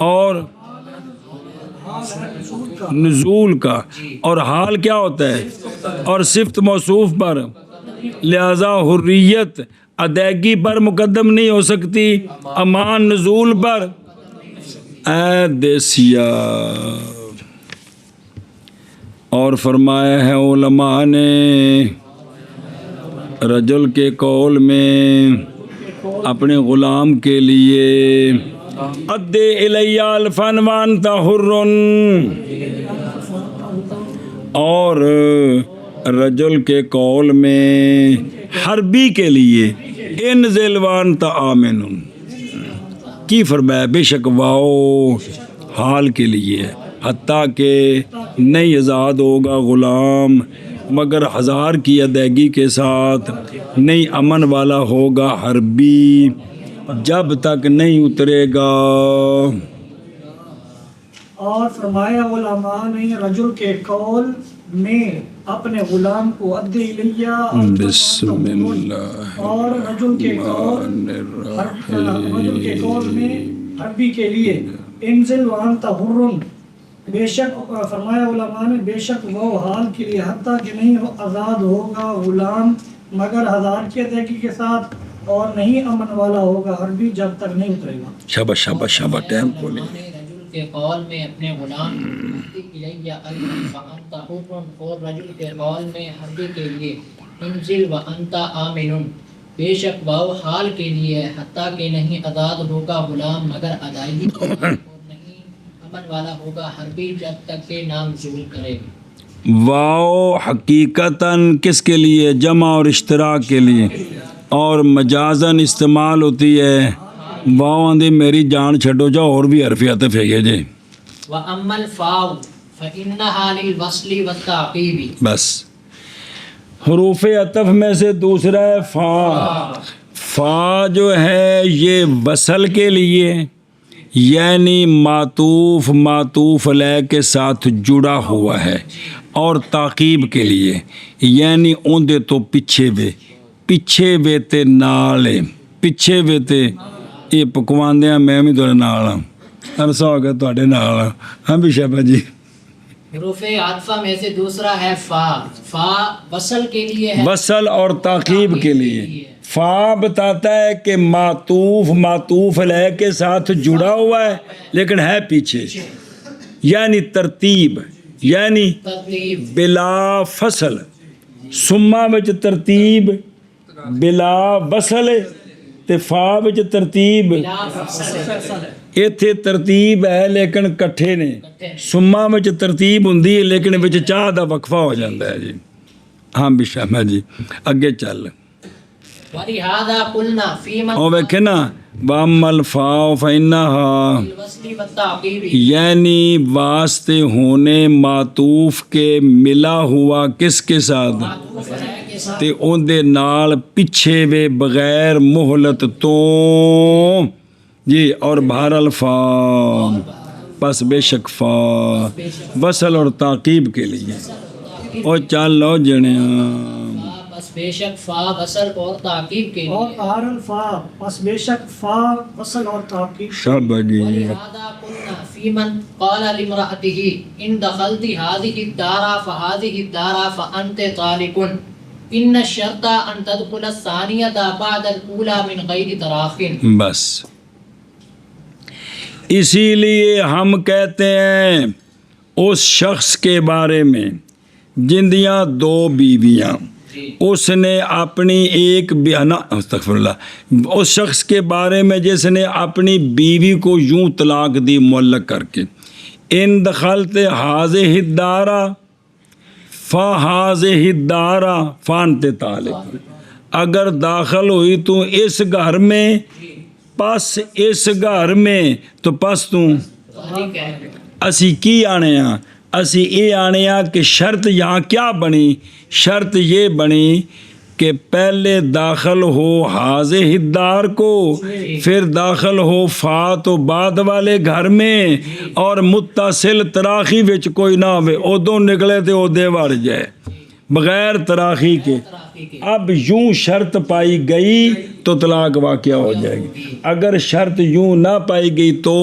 اور نزول کا، اور حال کیا ہوتا ہے؟ اور صفت موصوف پر، لہذا حریت ادائیگی پر مقدم نہیں ہو سکتی، امان نزول پر. اے دیسیا. اور فرمایا ہے علماء نے رجل کے قول میں اپنے غلام کے لیے ادے الیہ الفن وانت حرن، اور رجل کے قول میں حربی کے لیے انزل وانت آمن کی فرمایا بے شک واؤ حال کے لیے، حتیٰ کہ نہیں آزاد ہوگا غلام مگر ہزار کی ادائیگی کے ساتھ، نہیں امن والا ہوگا حربی جب تک نہیں اترے گا. اور فرمایا علماء نے رجل کے قول میں اپنے غلام کو ادے الیہ بسم اللہ اور رجل کے قول میں حربی کے لیے انزل وانت حرن، بے شک فرمایا علماء نے بے شک وہ حال کے لیے حتیٰ کہ نہیں آزاد ہوگا غلام مگر ہزار کی ادائیگی کے ساتھ اور نہیں امن والا ہوگا حربی جب تک نہیں اترے گا. شاباش شاباش شاباش ٹائم کو لے. رجل کے قول میں اپنے غلام الیہ الف فانت حر اور رجل کے قول میں حربی کے لیے انزل وانت آمن بے شک واو حال کے لیے حتیٰ کہ نہیں آزاد ہوگا غلام مگر ادائیگی کے ساتھ اور نہیں امن والا ہوگا حربی جب تک کہ نام نزول کرے. واو حقیقتاً کس کے لیے؟ جمع اور اشتراک کے لیے، اور مجازن استعمال ہوتی ہے. واو آندھی میری جان چھڈو جا، اور بھی حرف عطف ہے یہ جی. وَأَمَّا الْفَاءُ فَإِنَّهَا لِلْوَصْلِ وَالتَّعْقِيبِ بس حروف عطف میں سے دوسرا ہے فا. فا جو ہے یہ وصل کے لیے، یعنی معطوف معطوف علیہ کے ساتھ جڑا ہوا ہے، اور تعقیب کے لیے یعنی اوندے تو پیچھے وے تے نال پیچھے وے تے یہ پکواندیاں میں بھی تھوڑے نال ہاں، عرصہ ہو گیا تھوڑے نال ہاں. ہاں بھی شابہ جی. حروف عطفہ میں سے دوسرا ہے فا. فا وصل کے لیے ہے، وصل اور تعقیب کے لیے. فا بتاتا ہے کہ معطوف معطوف علیہ کے ساتھ جڑا ہوا ہے لیکن ہے پیچھے، یعنی ترتیب، یعنی ترتیب بلا فصل. سما وچ ترتیب بلا وصل تے فا وچ ترتیب، ایتھے ترتیب ہے لیکن کٹھے نے. سما وچ ترتیب ہوندی ہے لیکن وچ چاہ دا وقفہ ہو جاتا ہے جی. ہاں بھی شامہ جی اگے چل. وَلِهَذَا قُلْنَا فِي مَنْ اور ویکھے نا وَأَمَّا الْفَاءُ فَإِنَّهَا الْوَصْلِ وَالتَّعْقِيبِ یعنی واسطے ہونے معطوف کے ملا ہوا کس کے ساتھ؟ معطوف علیہ کے ساتھ تے اون دے نال پیچھے وے بغیر مہلت تو جی. اور بہر الفا پس بے شک فا وصل اور تعقیب کے لیے. اور چل لو جنیاں بس بے شک فا وصل اور تعقیب کے اور لیے. طہر الفا پس بے شک فا وصل اور تعقیب. شابہ جی. وَلِهَذَا قُلْنَا فِي مَنْ قَالَ لِامْرَأَتِهِ إِنْ دَخَلْتِ هَذِهِ الدَّارَ فَهَذِهِ الدَّارَ فَأَنْتِ طَالِقٌ إِنَّ الشَّرْطَ أَنْ تَدْخُلَ الثَّانِيَةَ بَعْدَ الْأُولَى مِنْ غَيْرِ تَرَاخٍ. بس اسی لیے ہم کہتے ہیں اس شخص کے بارے میں جندیاں دو بیویاں، اس نے اپنی ایک استغفر اللہ، اس شخص کے بارے میں جس نے اپنی بیوی کو یوں طلاق دی معلق کر کے. ان دخلت حاضہ الدارا فحاضہ الدارا فانت طالق، اگر داخل ہوئی تو اس گھر میں پس اس گھر میں تو پس تو اسی کی آنے ہاں، اسی یہ آنے ہاں کہ شرط یہاں کیا بنی؟ شرط یہ بنی کہ پہلے داخل ہو حاضہ الدار کو، پھر داخل ہو فا تو بعد والے گھر میں، اور متصل تراخی وچ کوئی نہ ہوئے، ادوں نکلے تے اودے وڑ جائے بغیر تراخی کے. اب یوں شرط پائی گئی تو طلاق واقع ہو جائے گی. اگر شرط یوں نہ پائی گئی تو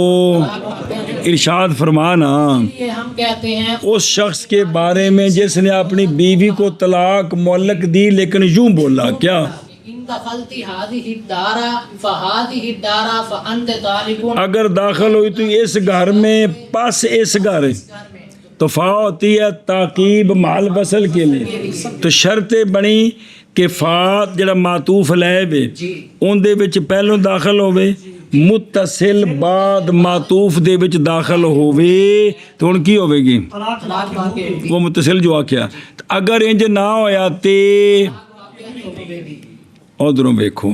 ارشاد فرمانا یہ ہم کہتے ہیں اس شخص کے بارے میں جس نے اپنی بیوی کو طلاق معلق دی لیکن یوں بولا کیا؟ إِنْ دَخَلْتِ هَذِهِ الدَّارَ فَهَذِهِ الدَّارَ فَأَنْتِ طَالِقٌ. اگر داخل ہوئی تو اس گھر میں پس اس گھر، تو فا ہوتی ہے تعقیب مال وصل کے لیے. تو شرط بنی کہ فا جڑا معطوف علیہ وے اون دے وچ پہلوں داخل ہوے، متصل بعد معطوف دے وچ داخل ہوے تو ہن کی ہوے گی؟ طلاق واقع. وہ متصل جو آکھیا. اگر انج نہ ہویا تے ادھروں دیکھو.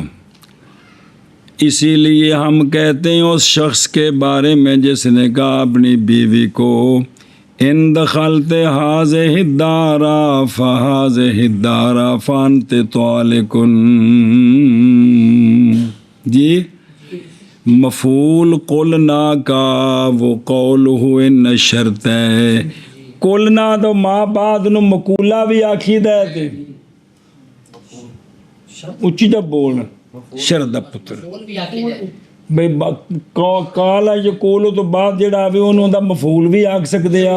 اسی لیے ہم کہتے ہیں اس شخص کے بارے میں جس نے کہا اپنی بیوی کو ان دخلت حاضہ الدار فحاضہ الدار فانت طالق جی. مفعول قلنا کا وہ قول ہوئے نہ شرط ہے. قلنا تو ماں بعد نو مقولہ بھی آکھی دے تے اچھی جب بول شرط دا پتر بول بھی آتی ہے ਬਈ ਕਾਲਾ ਯਕੂਲ ਤੋਂ ਬਾਅਦ ਜਿਹੜਾ ਆਵੇ ਉਹਨੂੰ ਉਹਦਾ ਮਫੂਲ ਵੀ ਆਖ ਸਕਦੇ ਆ,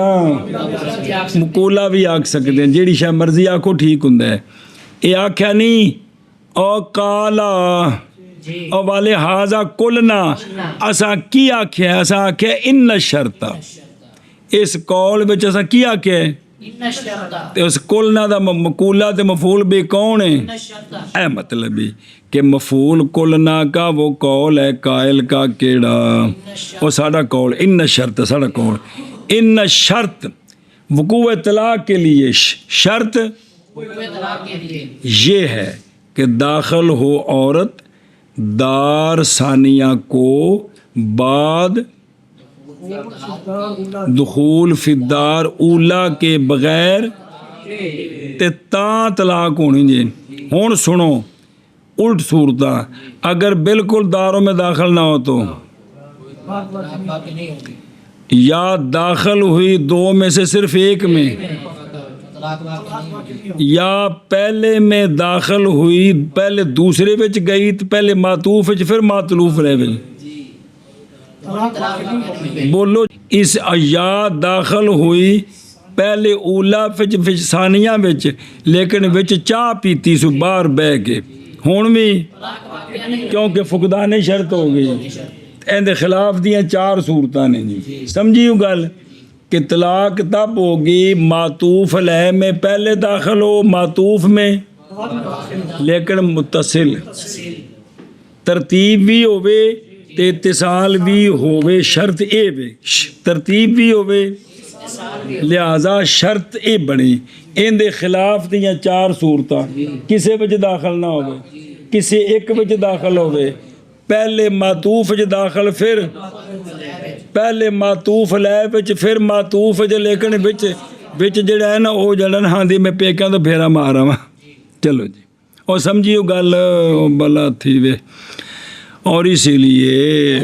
ਮਕੂਲਾ ਵੀ ਆਖ ਸਕਦੇ ਆ, ਜਿਹੜੀ ਸ਼ਾ ਮਰਜ਼ੀ ਆਖੋ ਠੀਕ ਹੁੰਦਾ ਹੈ। ਇਹ ਆਖਿਆ ਨਹੀਂ ਉਹ ਕਾਲਾ ਉਹ ਵਾਲੇ ਹਾਜ਼ਾ ਕੁਲਨਾ, ਅਸਾਂ ਕੀ ਆਖਿਆ? ਅਸਾਂ ਆਖਿਆ ਇਨ ਸ਼ਰਤਾ। ਇਸ ਕੌਲ ਵਿੱਚ ਅਸਾਂ ਕੀ ਆਖਿਆ? ਤੇ ਉਸ ਕੁਲਨਾ ਦਾ ਮਕੂਲਾ ਤੇ ਮਫੂਲ ਵੀ ਕੌਣ ਹੈ? ਇਹ ਮਤਲਬ ਹੈ کہ مفعول قلنا کا وہ قول ہے قائل کا کیڑا، وہ ساڑا قول ان شرط، ساڑا قول ان شرط وقوع طلاق کے لیے شرط یہ ہے کہ داخل ہو عورت دار ثانیہ کو بعد دخول فی الدار اولا کے بغیر تے تاں طلاق ہونی جی۔ ہون سنو الٹ صورتاں، اگر بالکل داروں میں داخل نہ ہو تو یا داخل ہوئی دو میں سے صرف ایک میں، یا پہلے میں داخل ہوئی پہلے دوسرے وچ گئی تو پہلے معطوف وچ پھر معطوف رہ گئی، بولو اس یا داخل ہوئی پہلے اولا وچ ثانیہ وچ لیکن وچ چاہ پیتی سو باہر بہ کے، ہون بھی کیونکہ فقدان شرط ہو گئی۔ اندے خلاف دیاں چار صورتاں نے جی، سمجھیو گل کہ طلاق تب ہوگی معطوف علیہ میں پہلے داخل ہو، معطوف میں لیکن متصل، ترتیب بھی ہوئے تے اتصال بھی ہوئے، شرط اے وے ترتیب بھی ہوئے لہذا شرط اے بنی۔ ان دے خلاف دیاں چار صورتاں، کسے وچ داخل نہ ہوئے، کسے ایک وچ داخل ہوئے، پہلے معطوف وچ داخل پھر پہلے معطوف علیہ وچ پھر معطوف وچ لیکن وچ جڑا ہے نا او جڑا ہاں دی میں پیکاں تو پھیرا مارا وا۔ چلو جی اور سمجھیو گل بلا تھی وے۔ اور اسی لیے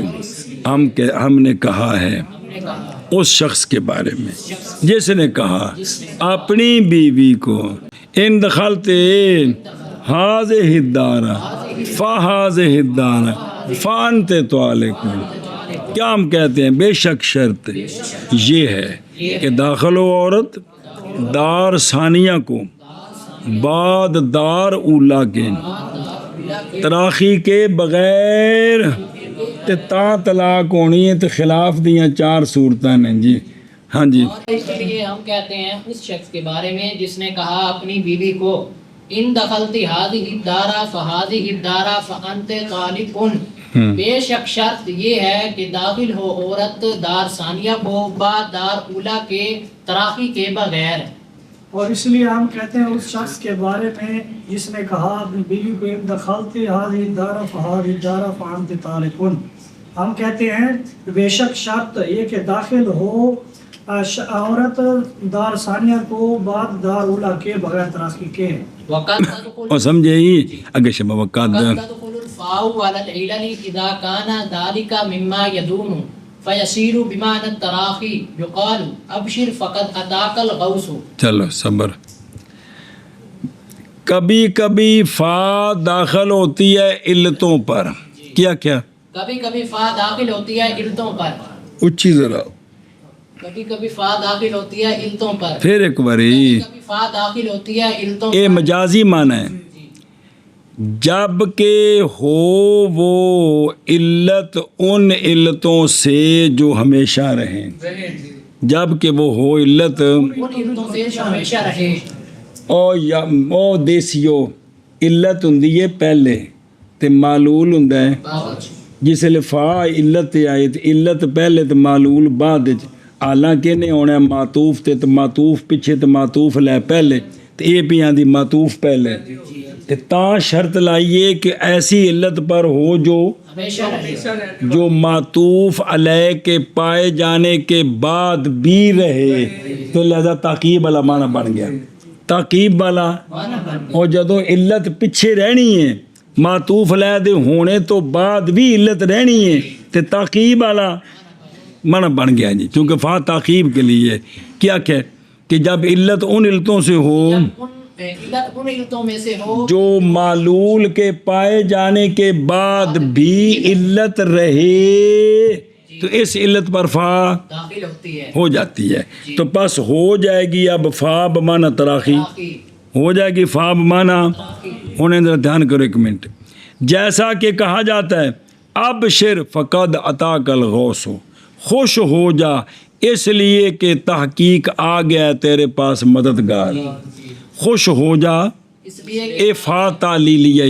ہم نے کہا ہے اس شخص کے بارے میں جس نے کہا اپنی بیوی کو ان دخلتے حاضر الدار فحاضر الدار فانت طالق، کیا ہم کہتے ہیں؟ بے شک شرط یہ ہے کہ داخل ہو عورت دار ثانیہ کو بعد دار اولا کے تراخی کے بغیر تا طلاق ہونی ہے۔ تو خلاف دیاں چار صورتیں ہیں جی۔ ہاں جی، اس لیے ہم کہتے ہیں اس شخص کے بارے میں جس نے کہا اپنی بیوی کو ان دخلتی هذه الدار فهذه الدار فانت طالق، بے شک شرط یہ ہے کہ داخل ہو عورت دار ثانیہ کو بعد دار اولا کے تراخی کے بغیر۔ اور اس لیے ہم کہتے ہیں اس شخص کے بارے میں جس نے کہا اپنی بیوی کو ان دخلتی هذه الدار فهذه الدار فانت طالق، ہم کہتے ہیں بے شک شرط یہ کہ داخل ہو عورت دار ثانیہ کو بعد دار اولا کے بغیر تراخی کے۔ اور سمجھے ہی اگر شبہ وقت تدخل الفاء على العلل اذا كان ذلك مما يدوم فيصير بمعنى التراخي يقال ابشر فقد اتاك الغوث۔ چلو صبر۔ کبھی کبھی فا داخل ہوتی ہے علتوں پر، کیا کبھی کبھی فا داخل ہوتی ہے علتوں پر، اچھی ذرا کبھی کبھی فا داخل ہوتی ہے علتوں پر، پھر ایک باری کبھی فا داخل ہوتی ہے علتوں اے مجازی معنی ہے، جب کہ ہو وہ علت ان علتوں سے جو ہمیشہ رہیں، جب کہ وہ ہو علت ان علتوں سے جو ہمیشہ رہے۔ او دیسیو علت ہندی ہے پہلے تے معلول ہوندا ہے، جس لئے فا علت آئے تے علت پہلے تے معلول بعد وچ، حالانکہ نے ہونا معطوف تے معطوف پیچھے تے معطوف لے پہلے تے اے پیاں دی معطوف پہلے تے تاں شرط لائیے کہ ایسی علت پر ہو جو ہمیشہ رہے، جو معطوف علیہ کے پائے جانے کے بعد بھی رہے، تو لہذا تاقیب والا معنی بن گیا، تاقیب والا۔ اور جدو علت پیچھے رہنی ہے معطوف علیہ دے ہونے تو بعد بھی علت رہنی ہے تے تاقیب والا معنی بن گیا جی، چونکہ فا تاقیب کے لیے کیا کہ جب علت ان علتوں سے ہو، ان علت ان علتوں میں سے ہو جو معلول کے پائے جانے کے بعد بھی علت رہے تو اس علت پر فا داخل ہوتی ہے ہو جاتی ہے. تو پس ہو جائے گی اب فا بمانا تراخی، تاخیر ہو جائے گی فا بمانا ہونے. ذرا دھیان کرو ایک منٹ. جیسا کہ کہا جاتا ہے اب شر فقد عطا کل غوث ہو، خوش ہو جا اس لیے کہ تحقیق آ گیا تیرے پاس مددگار. خوش ہو جا اس لیے اے فا تعلیلیہ،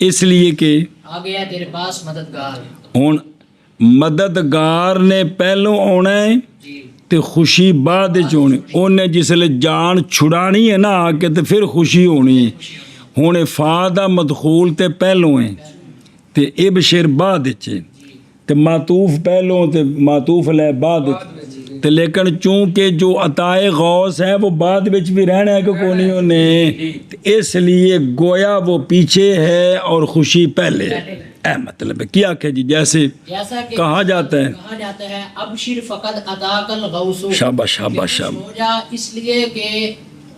اس لیے کہ آ گیا تیرے پاس مددگار. ہن مددگار نے پہلوں آنا ہے جی تے خوشی بعد وچ ہونی. انہیں جسلے جان چھڑانی ہے نا آ کے تے پھر خوشی ہونی ہے. ہن فا دا مدخول تے پہلوں ہے تے ابشر بعد وچ ہے تے معطوف پہلوں تے معطوف لے بعد وچ. تے لیکن چونکہ جو عطائے غوث ہے وہ بعد وچ بھی رہنا ہے کہ کوئی نہیں ہونے، اس لیے گویا وہ پیچھے ہے اور خوشی پہلے ہے. اے مطلب ہے کیا کہ جی جیسے جیسا کہ کہا جاتا ہے کہا جاتا ہے ابشر فقد عطاک الغوث، شاباش شاباش شاباش، ہو جا اس لیے کہ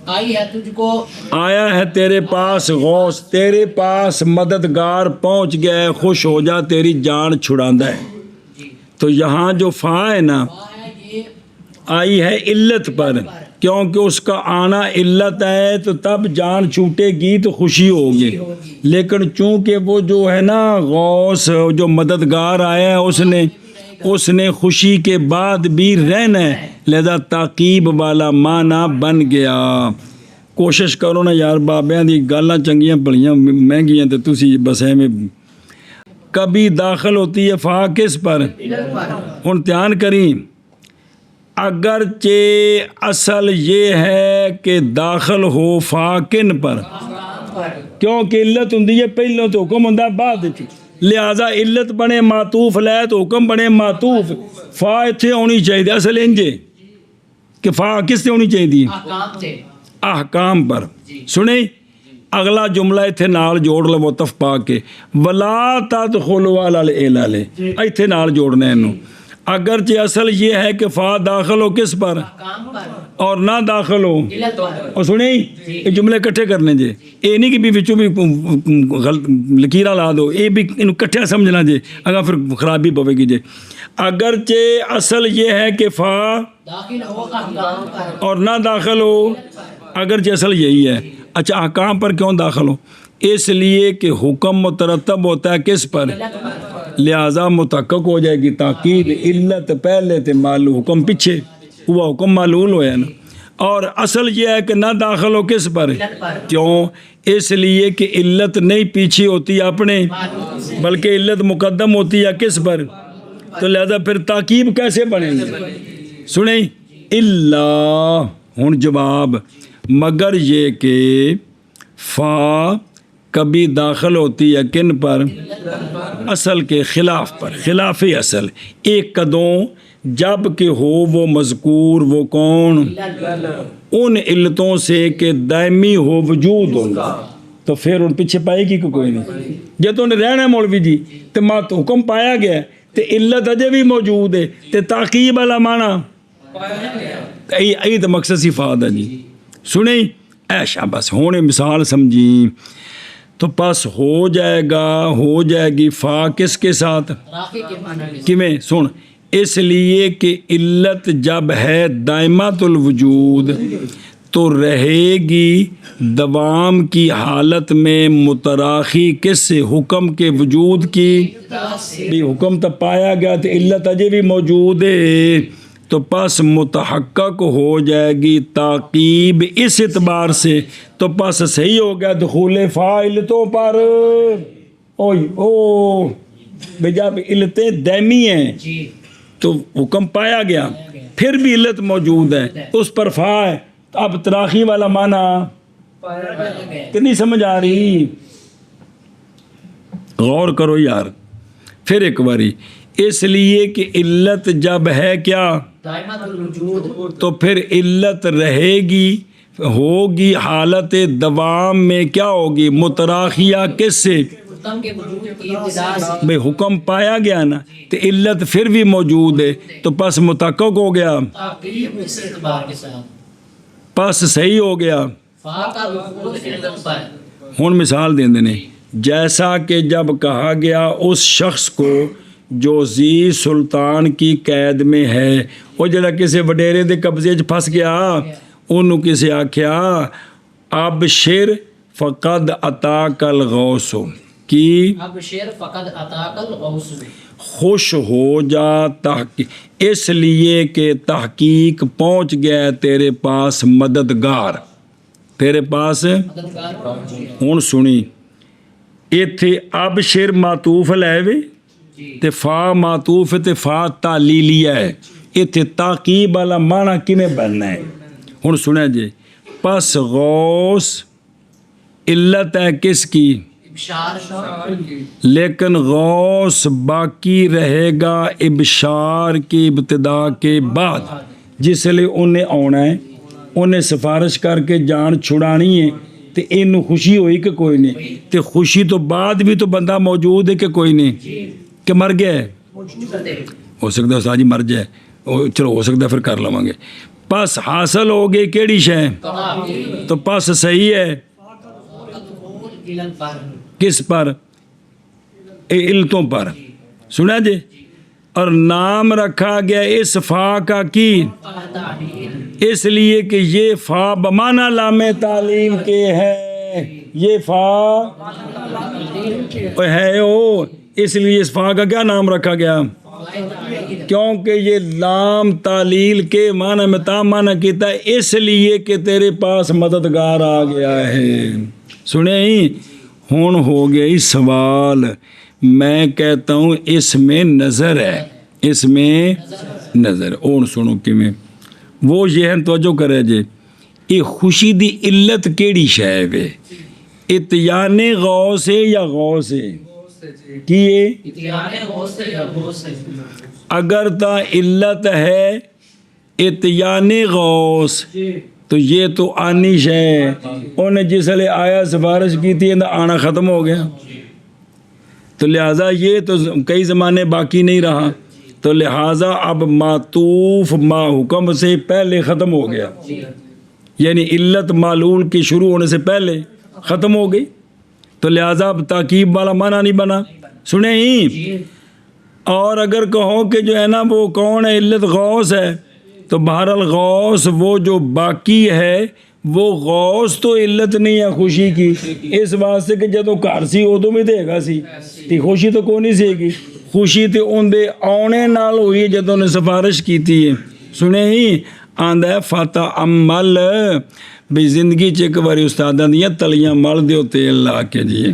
آئی ہے تجھ کو آیا ہے تیرے پاس غوث، تیرے پاس مددگار پہنچ گیا ہے، خوش ہو جا تیری جان چھڑاندا ہے. جی تو یہاں جو فا ہے نا وہ ہے یہ آئی ہے علت پر، کیونکہ اس کا آنا علت ہے تو تب جان چھوٹے گی تو خوشی ہوگی. لیکن چونکہ وہ جو ہے نا غوث جو مددگار آیا ہے اس نے خوشی کے بعد بھی رہنا ہے، لہذا تعقیب والا معنی بن گیا. کوشش کرو نا یار بابیاں دی گالاں چنگیاں بڑیاں مہنگیاں تے تسی بس ایویں کبھی داخل ہوتی ہے فا کس پر. ہن دھیان کریں اگرچہ اصل یہ ہے کہ داخل ہو فا کن پر، کیونکہ علت ہوندی ہے پہلوں تو حکم ہوندا بعد وچ، لہذا علت بنے معطوف لے تو حکم بنے معطوف. فا ایتھے ہونی چاہیے اصل انجے کہ فا کس تے ہونی چاہیے احکام تھے احکام پر. سنیں اگلا جملہ ایتھے نال جوڑ لو وطف پا کے ولا تدخلوا علی العلل، ایتھے نال جوڑنا ہے انہوں. اگرچہ اصل یہ ہے کہ فا داخل ہو کس پر احکام پر اور نہ داخل ہو. علت پر اور سنیں یہ جملے اکٹھے کرنے جے، یہ نہیں کہ بھی وچوں بھی لکیراں لا دو، یہ بھی انہوں کٹھے سمجھنا جے اگر پھر خرابی پوے گی جے. اگرچہ اصل یہ ہے کہ فا داخل ہو احکام پر اور نہ داخل ہو، اگرچہ اصل یہی ہے. اچھا احکام پر کیوں داخل ہو؟ اس لیے کہ حکم مترتب ہوتا ہے کس پر، لہذا متحقق ہو جائے گی تاکید. علت پہلے تے معلوم حکم پیچھے، ہوا حکم معلول ہویا نا. اور اصل یہ ہے کہ نہ داخل ہو کس پر، کیوں؟ اس لیے کہ علت نہیں پیچھے ہوتی اپنے بلکہ علت مقدم ہوتی ہے کس پر، تو لہذا پھر تاکیب کیسے بنے گی. سنیں اللہ ہن جواب مگر یہ کہ فا کبھی داخل ہوتی ہے کن پر، اصل کے خلاف پر، خلاف اصل. ایک قدوں جب کہ ہو وہ مذکور وہ کون، ان علتوں سے کہ دائمی ہو وجود ہوگا، تو پھر ان پیچھے پائے گی کہ کوئی نہیں. جب تو انہیں رہنا ہے مولوی جی تو مات حکم پایا گیا ہے تو علت اجے بھی موجود ہے تو تاقیب والا معنی ای تو مقصد سی فاد ہے جی. سنیں ایشا بس ہونے مثال سمجھی تو پس ہو جائے گا، ہو جائے گی فا کس کے ساتھ، راقی کے معنی کیویں سن، اس لیے کہ علت جب ہے دائمات الوجود تو رہے گی دوام کی حالت میں متراخی کس سے، حکم کے وجود کی. بھی حکم تو پایا گیا تو علت اجے بھی موجود ہے تو پس متحقق ہو جائے گی تاقیب اس اعتبار سے. تو پس صحیح ہو گیا دخول فا علتوں پر. او جب علتیں دائمی ہیں جی تو حکم پایا گیا پھر بھی علت موجود ہے اس پر فا ہے. اب تراخی والا معنی کہ نہیں سمجھ آ رہی، غور کرو یار پھر ایک باری. اس لیے کہ علت جب ہے کیا دائمات الوجود تو پھر علت رہے گی، ہوگی حالت دوام میں کیا ہوگی متراخیہ کس سے، حکم کے وجود کی ابتدا سے بھئی حکم پایا گیا نا تو علت پھر بھی موجود ہے تو پس متحقق ہو گیا، تاقیب اس اعتبار کے ساتھ. پس صحیح ہو گیا. فا کا دخول علت پر ہن مثال دیندے نے جیسا کہ جب کہا گیا اس شخص کو جو ذی سلطان کی قید میں ہے وہ جڑا کسی وڈیرے دے قبضے 'چ پھس گیا انہوں کسے آکھیا ابشر فقد عطاک الغوث کی اب شیر فقد عطاک الغوث خوش ہو جا تحقیق اس لیے کہ تحقیق پہنچ گیا تیرے پاس مددگار تیرے پاس مددگار پہنچ گیا ہن سنی ایتھے ابشر معطوف لے وے تے فا معطوف تے فا تعلیلیہ ہے ایتھے تاکیب والا معنی کیویں بننا ہے ہن سنیں جی پس غوث علت ہے کس کی ابشار لیکن غوث باقی رہے گا ابشار کی ابتدا کے بعد جس لیے انہیں آنا ہے انہیں سفارش کر کے جان چھڑانی ہے تے اینوں خوشی ہوئی کہ کوئی نہیں تے خوشی تو بعد بھی تو بندہ موجود ہے کہ کوئی نہیں کہ مر گیا ہے ہو سکتا ہے استاد جی مر جائے چلو ہو سکتا ہے پھر کر لواں گے پس حاصل ہو گئی کیڑی شے تو پس صحیح ہے علت پر کس پر علتوں پر سنا جی اور نام رکھا گیا اس فا کا کی اس لیے کہ یہ فا بمعنی لام تعلیم کے ہے یہ فا ہے او اس لیے اس فا کا کیا نام رکھا گیا کیونکہ یہ لام تعلیل کے معنی میں تام معنی کیتا ہے اس لیے کہ تیرے پاس مددگار آ گیا ہے سنے ہی ہون ہو گئی سوال میں کہتا ہوں اس میں نظر ہے اس میں نظر اور سنو کہ میں وہ یہ ہے توجہ کرے جے یہ خوشی دی علت کیڑی شے وے اتیان غوث ہے یا غوث ہے کیے اگر تا علت ہے اتیان غوث تو یہ تو آنی ہے انہیں جس لئے آیا سفارش کی تھی آنا ختم ہو گیا تو لہٰذا یہ تو کئی زمانے باقی نہیں رہا تو لہٰذا اب معطوف ما حکم سے پہلے ختم ہو گیا یعنی علت معلول کی شروع ہونے سے پہلے ختم ہو گئی تو لہٰذا اب تاکیب والا معنی نہیں بنا سنیں ہی اور اگر کہو کہ جو ہے نا وہ کون ہے علت غوث ہے تو بہرحال غوث وہ جو باقی ہے وہ غوث تو علت نہیں ہے خوشی کی اس واسطے کہ جدو گھر سی ادو بھی دے گا سی تی خوشی تو کوئی نہیں سی گی خوشی تے ان دے آنے نال ہوئی جدو نے سفارش کی تھی سنے ہی آندہ ہے فتح عمل بھی زندگی چیک واری استادہ دیا تلیاں مل دیو تیل لا کے جی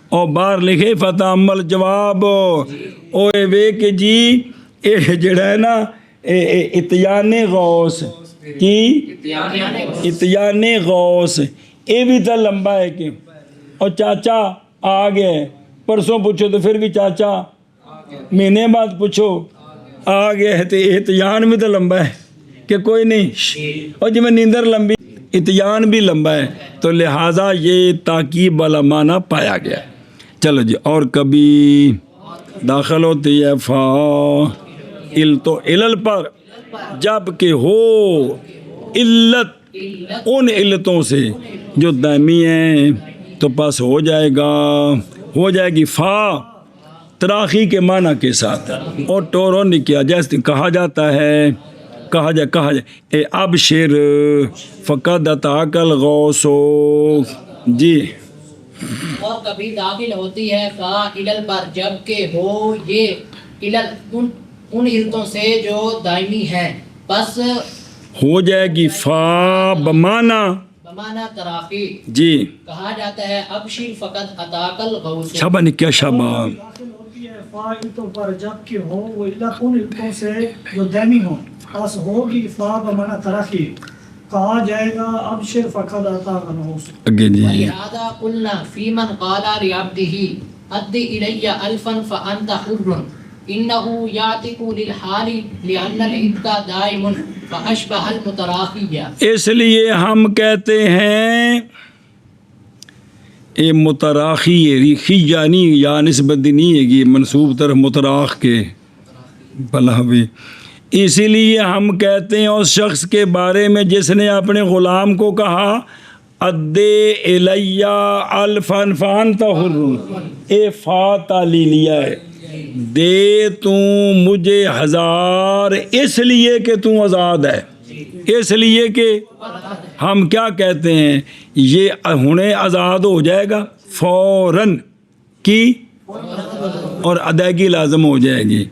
اور باہر لکھے فتح عمل جواب اوے وے کہ جی اے جڑا ہے نا اتیان غوث کی اتیان غوث اے بھی تا لمبا ہے کہ اور چاچا آ گئے پرسوں پوچھو تو پھر بھی چاچا مہینے بعد پوچھو آ گئے تو اتیان بھی تو لمبا ہے کہ کوئی نہیں اور جی میں نیندر لمبی اتیان بھی لمبا ہے تو لہٰذا یہ تاکیب والا معنی پایا گیا چلو جی اور کبھی داخل ہوتی ہے فا تو علل پر جب کہ ہو علت ان علتوں سے جو دائمی ہیں تو پس ہو جائے گا ہو جائے گی فا تراخی کے معنی کے ساتھ اور ٹورو نے کیا جیسے کہا جاتا ہے کہا جائے اے ابشر فقد عطاک الغوث جی اور کبھی داخل ہوتی ہے فا علل پر جب کہ ہو یہ علل ان علتوں سے جو دائمی ہے پس ہو جائے گی فا بمانا تراخی جی کہا جاتا ہے ابشر فقط عطاک الغوث شابہ نے کیا شابہ داخل ہوتی ہے فا علتوں پر جب کہ ہو وہ علت ان علتوں سے جو دائمی ہوں پس ہوگی فا بمعنی تراخی کہا جائے گا ابشر فقط عطاک الغوث اگے جی لہذا قلنا فی من قال لعبده اد الی الفا فانت حر انه یعتق للحال لان الابتداء دائم فاشبہ المتراخی اس لیے ہم کہتے ہیں اے متراخی ریخی یعنی یا نسبت نہیں ہے گی منصوب طرف متراخ کے بلا بھی اسی لیے ہم کہتے ہیں اس شخص کے بارے میں جس نے اپنے غلام کو کہا ادے الیہ الفن فانت حر، اے فا تعلیلیہ ہے، دے تو مجھے 1000 اس لیے کہ تو آزاد ہے، اس لیے کہ ہم کیا کہتے ہیں یہ ہنے آزاد ہو جائے گا فوراً کی اور ادائیگی لازم ہو جائے گی۔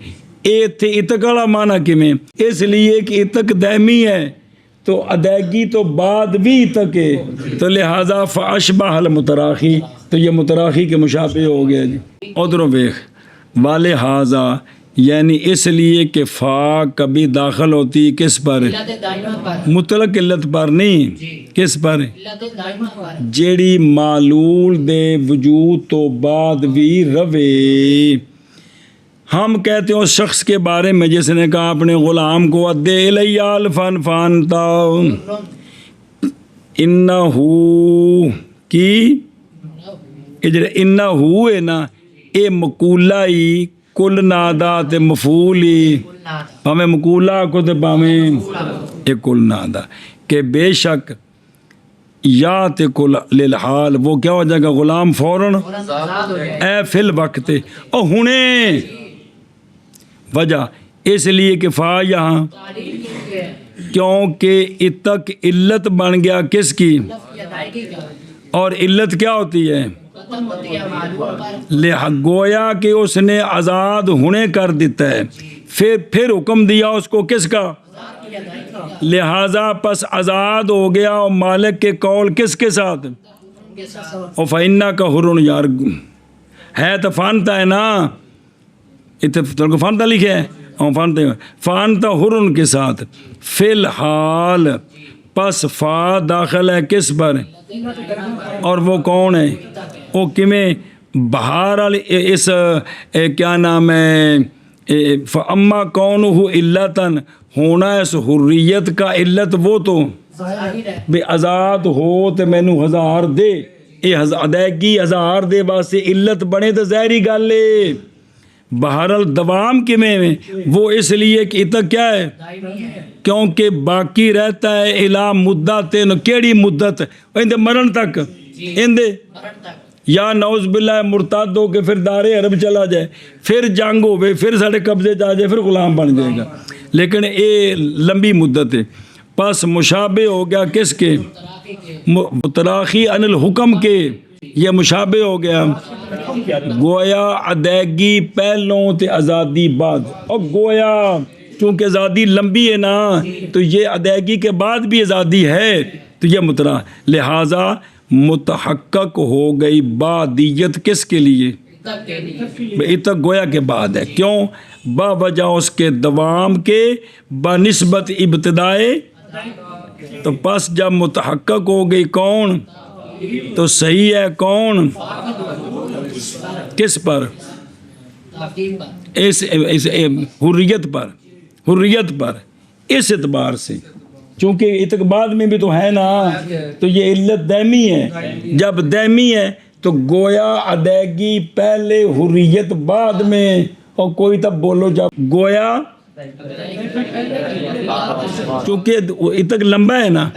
تھے اتک والا معنی کیویں؟ اس لیے کہ اتک دائمی ہے تو ادائیگی تو بعد بھی اتک ہے، تو لہذا فاشبہ المتراخی، تو یہ متراخی کے مشابہ ہو گیا جی۔ ادھروں ویخ والہذا یعنی اس لیے کہ فا کبھی داخل ہوتی کس پر؟ علت دائمہ پر، مطلق علت پر نہیں، کس پر؟ علت دائمہ پر، جیڑی معلول دے وجود تو بعد بھی روے۔ ہم کہتے ہیں اس شخص کے بارے میں جس نے کہا اپنے غلام کو ادے الیہ الفن فانتا انہو کی انہو ہے نا، اے مقولہ ہی کل نادا تے مفعولی، پاویں مقولہ کو تے پاویں اے کل نادا، کہ بے شک یا تے کل للحال وہ کیا ہو جائے گا غلام فوراً آزاد ہو جائے، اے فی الوقت اور ہنے وجہ اس لیے کہ فا یہاں تعلیم کی ہے، کیونکہ اتک علت بن گیا کس کی؟ لفظ کی ادائیگی کا، اور علت کیا ہوتی ہے؟ ختم ہوتی ہے معلوم پر، گویا کہ اس نے آزاد ہونے کر دیتا ہے، پھر حکم دیا اس کو کس کا؟ آزاد کی ادائیگی کا، لہٰذا پس آزاد ہو گیا اور مالک کے قول کس کے ساتھ؟ ان کے ساتھ اور فَإِنَّا کا حرن یار ہے تو فانتا ہے نا، اتنے فانتا لکھے ہے اور فانتا فانتا حرن کے ساتھ فی الحال پس فا داخل ہے کس پر؟ اور وہ کون ہے؟ وہ کمیں بہرحال اس کیا نام ہے فَأَمَّا كَوْنُهُ عِلَّةً ہونا اس حریت کا علت وہ تو ظاہر ہے، بے آزاد ہو تو مینو 1000 دے، یہ ادائیگی 1000 دے واسطے علت بنے تو ظاہری گل ہے۔ بہرحال دوام کمیں وہ اس لیے کہ اتک کیا ہے دائمی ہے، کیونکہ باقی رہتا ہے الا مدت، کیڑی مدت؟ اندے مرن تک، اندے مرن تک، یا نعوذ باللہ مرتد ہو کے پھر دار عرب چلا جائے، پھر جنگ ہوئے، پھر سارے قبضے جا جائے، پھر غلام بن جائے گا، لیکن یہ لمبی مدت ہے۔ پس مشابہ ہو گیا کس کے؟ تراقی کے، متراخی عن الحکم کے، یہ مشابہ ہو گیا گویا ادائیگی پہلوں تے آزادی بعد، اور گویا چونکہ آزادی لمبی ہے نا تو یہ ادائیگی کے بعد بھی آزادی ہے، تو یہ لہٰذا متحقق ہو گئی بعدیت کس کے لیے؟ تک کے لیے، اتک گویا کے بعد ہے، کیوں؟ با وجہ اس کے دوام کے بنسبت ابتدائے، تو پس جب متحقق ہو گئی کون تو صحیح ہے کون؟ کس پر؟ تحقیق پر، اس حریت پر اس اعتبار سے، چونکہ اعتقاد میں بھی تو ہے نا، تو یہ علت دائمی ہے، جب دائمی ہے تو گویا ادائیگی پہلے حریت بعد میں، اور کوئی تب بولو جب گویا چونکہ اتک لمبا ہے نا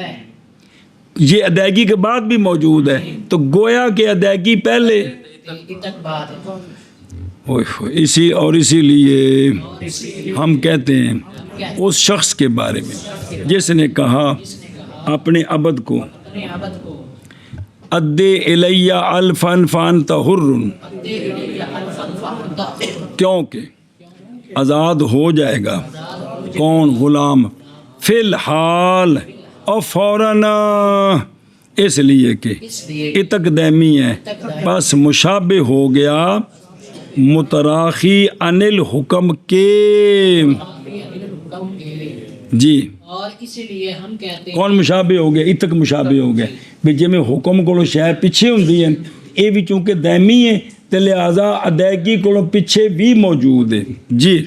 یہ ادائیگی کے بعد بھی موجود ہے، تو گویا کہ ادائیگی پہلے تک بعد، اسی لیے ہم کہتے ہیں اس شخص کے بارے میں جس نے کہا اپنے عبد کو اپنے عبد کو ادے الیہ الفن فانت حر، کیونکہ آزاد ہو جائے گا کون؟ غلام، فی الحال اور فوراً، اس لیے کہ اتک دائمی ہے، بس مشابہ ہو گیا متراخی عن الحکم کے، جی اور اسی لیے ہم کہتے ہیں کون مشابہ ہو گیا؟ اتک مشابہ ہو گیا بھی جی میں حکم کو شے پیچھے ہوندی ہے، یہ بھی چونکہ دائمی ہے تو لہٰذا ادائیگی کو پیچھے بھی موجود ہے، جی۔